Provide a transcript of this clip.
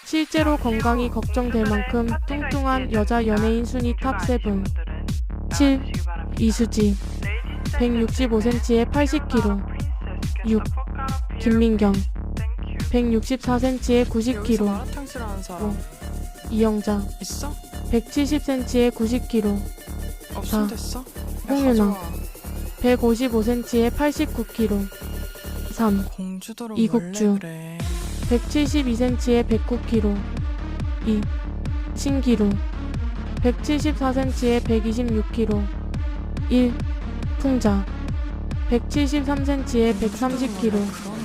실제로 건강이 걱정될 만큼 뚱뚱한 여자 연예인 순위 탑7. 7. 이수지 165cm에 80kg. 6. 김민경 164cm에 90kg. 마라탕 싫어하는 사람 5. 이영자 있어? 170cm에 90kg. 없으면 됐어? 홍윤아 155cm에 89kg. 3. 공주들은 이국주. 원래 그래. 172cm에 109kg. 2. 신기루 174cm에 126kg. 1. 풍자 173cm에 130kg.